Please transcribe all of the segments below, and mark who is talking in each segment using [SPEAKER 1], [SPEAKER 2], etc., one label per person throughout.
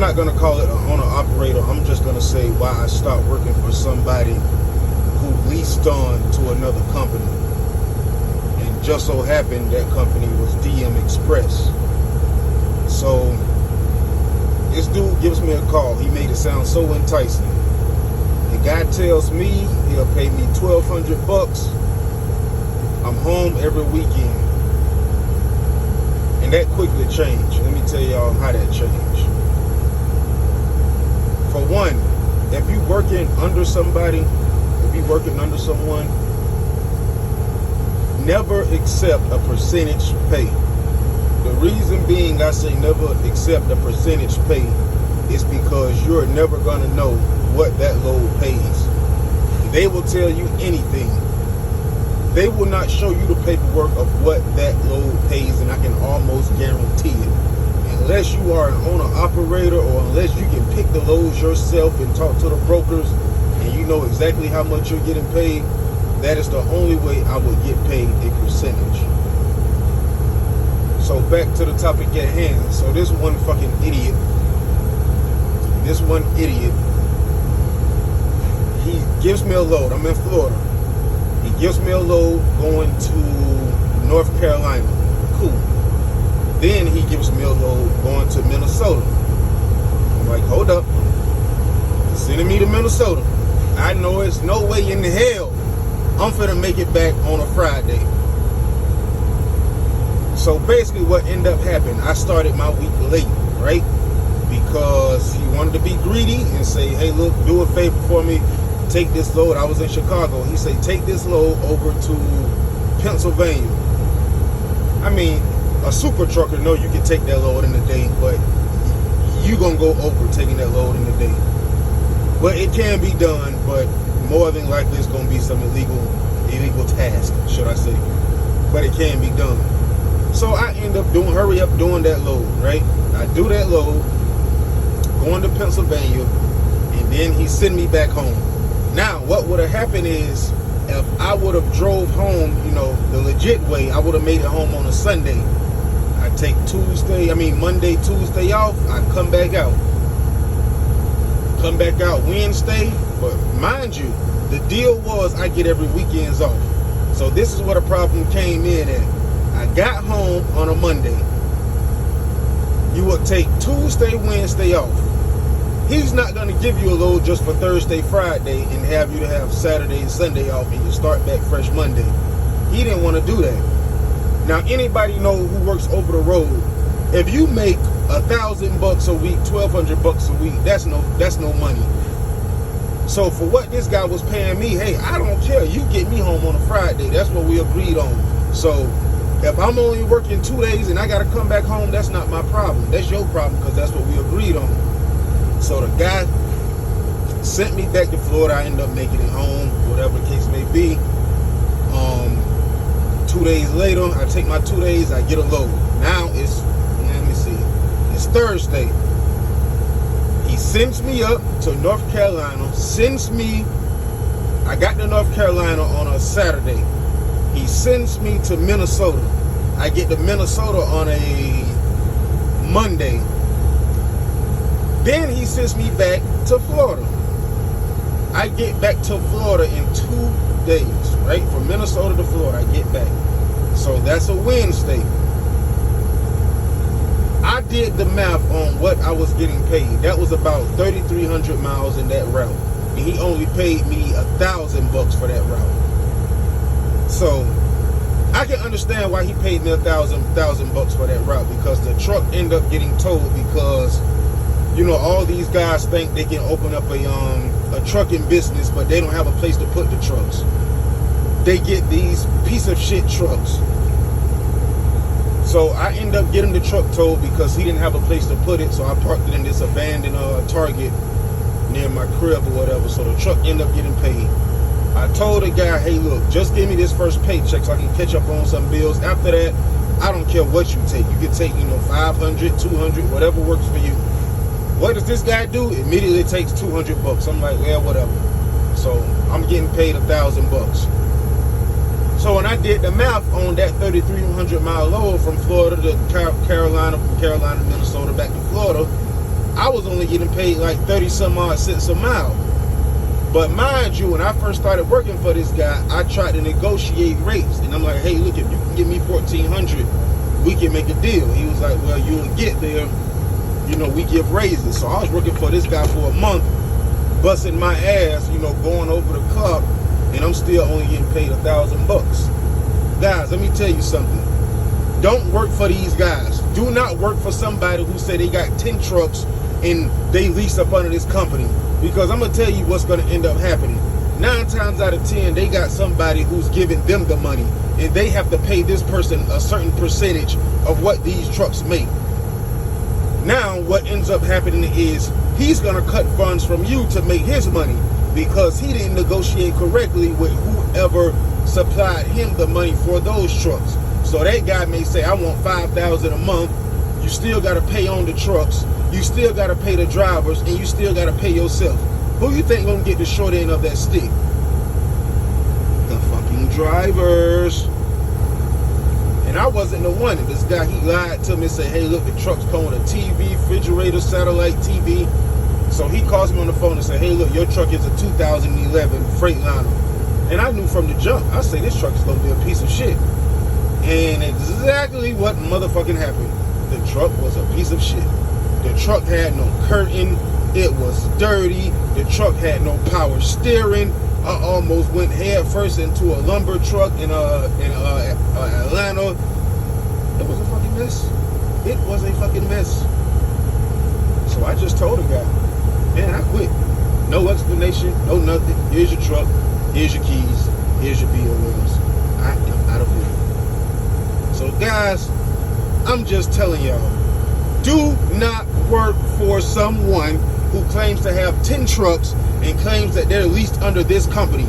[SPEAKER 1] not going to call it an owner-operator. I'm just going to say why I stopped working for somebody who leased on to another company. And just so happened that company was DM Express. So this dude gives me a call. He made it sound so enticing. The guy tells me he'll pay me $1,200. I'm home every weekend. And that quickly changed. Let me tell y'all how that changed. For one, if you're working under somebody, if you're working under someone, never accept a percentage pay. The reason being I say never accept a percentage pay is because you're never going to know what that load pays. They will tell you anything. They will not show you the paperwork of what that load pays, and I can almost guarantee it. Unless you are an owner-operator, or unless you can pick the loads yourself and talk to the brokers and you know exactly how much you're getting paid, that is the only way I would get paid a percentage. So back to the topic at hand. So this one idiot, he gives me a load. I'm in Florida. He gives me a load going to North Carolina. Cool. Then he gives me a load going to Minnesota. I'm like, hold up. He's sending me to Minnesota. I know it's no way in the hell I'm finna make it back on a Friday. So basically what ended up happening, I started my week late, right? Because he wanted to be greedy and say, hey, look, do a favor for me. Take this load. I was in Chicago. He said, take this load over to Pennsylvania. I mean, a super trucker know you can take that load in a day, but you gonna go over taking that load in a day. But it can be done, but more than likely it's gonna be some illegal task, should I say. But it can be done. So I end up doing that load, right? I do that load, going to Pennsylvania, and then he send me back home. Now, what would have happened is, if I would have drove home, the legit way, I would have made it home on a Sunday. I take Monday, Tuesday off. I come back out Wednesday. But mind you, the deal was I get every weekends off. So this is where the problem came in at. I got home on a Monday. You would take Tuesday, Wednesday off. He's not going to give you a load just for Thursday, Friday, and have you to have Saturday and Sunday off, and you start back fresh Monday. He didn't want to do that. Now, anybody know who works over the road? If you make $1,000 a week, $1,200 a week, that's no money. So for what this guy was paying me, hey, I don't care. You get me home on a Friday. That's what we agreed on. So if I'm only working 2 days and I got to come back home, that's not my problem. That's your problem, because that's what we agreed on. So the guy sent me back to Florida. I ended up making it home, whatever the case may be. 2 days later, I take my 2 days, I get a load. Now it's Thursday. He sends me up to North Carolina, I got to North Carolina on a Saturday. He sends me to Minnesota. I get to Minnesota on a Monday. Then he sends me back to Florida. I get back to Florida in 2 days, right? From Minnesota to Florida, I get back. So that's a Wednesday. I did the math on what I was getting paid. That was about 3,300 miles in that route. And he only paid me $1,000 for that route. So I can understand why he paid me $1,000 for that route, because the truck ended up getting towed because all these guys think they can open up a trucking business, but they don't have a place to put the trucks. They get these piece of shit trucks. So I end up getting the truck towed because he didn't have a place to put it. So I parked it in this abandoned Target near my crib or whatever. So the truck ended up getting paid. I told the guy, hey, look, just give me this first paycheck so I can catch up on some bills. After that, I don't care what you take. You can take, 500, 200, whatever works for you. What does this guy do? Immediately takes $200. I'm like, yeah, whatever. So I'm getting paid $1,000. So when I did the math on that 3,300 mile load from Florida to Carolina, from Carolina to Minnesota back to Florida, I was only getting paid like 30 some odd cents a mile. But mind you, when I first started working for this guy, I tried to negotiate rates. And I'm like, hey, look, if you can give me $1,400, we can make a deal. He was like, well, you'll get there. You know, we give raises. So I was working for this guy for a month, busting my ass, you know, going over the clock, and I'm still only getting paid $1,000. Guys, let me tell you something. Don't work for these guys. Do not work for somebody who say they got 10 trucks and they lease up under this company. Because I'm going to tell you what's going to end up happening. 9 times out of 10, they got somebody who's giving them the money. And they have to pay this person a certain percentage of what these trucks make. Now, what ends up happening is he's going to cut funds from you to make his money. Because he didn't negotiate correctly with whoever supplied him the money for those trucks. So that guy may say, I want $5,000 a month. You still got to pay on the trucks. You still got to pay the drivers, and you still got to pay yourself. Who you think gonna get the short end of that stick? The fucking drivers. And I wasn't the one. And this guy, he lied to me and said, hey, look, the trucks come with a TV, refrigerator, satellite TV. So he calls me on the phone and said, hey, look, your truck is a 2011 Freightliner. And I knew from the jump, I say this truck is gonna be a piece of shit. And exactly what motherfucking happened. The truck was a piece of shit. The truck had no curtain. It was dirty. The truck had no power steering. I almost went head first into a lumber truck in Atlanta. It was a fucking mess. It was a fucking mess. So I just told the guy, man, I quit. No explanation, no nothing. Here's your truck. Here's your keys. Here's your BOLs. I am out of here. So guys, I'm just telling y'all, do not work for someone who claims to have 10 trucks and claims that they're leased under this company,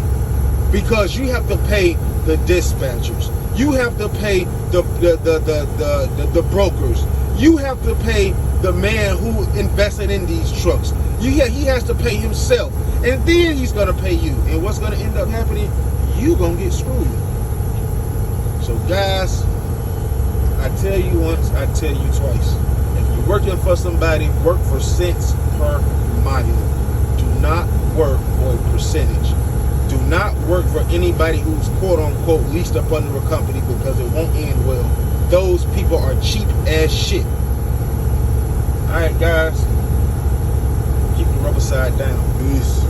[SPEAKER 1] because you have to pay the dispatchers, you have to pay the brokers, you have to pay the man who invested in these trucks. He has to pay himself, and then he's gonna pay you. And what's gonna end up happening? You gonna get screwed. So guys, I tell you once, I tell you twice. If you're working for somebody, work for cents per mile. Do not work for a percentage. Do not work for anybody who's quote unquote leased up under a company, because it won't end well. Those people are cheap as shit. Alright guys, keep the rubber side down. Peace.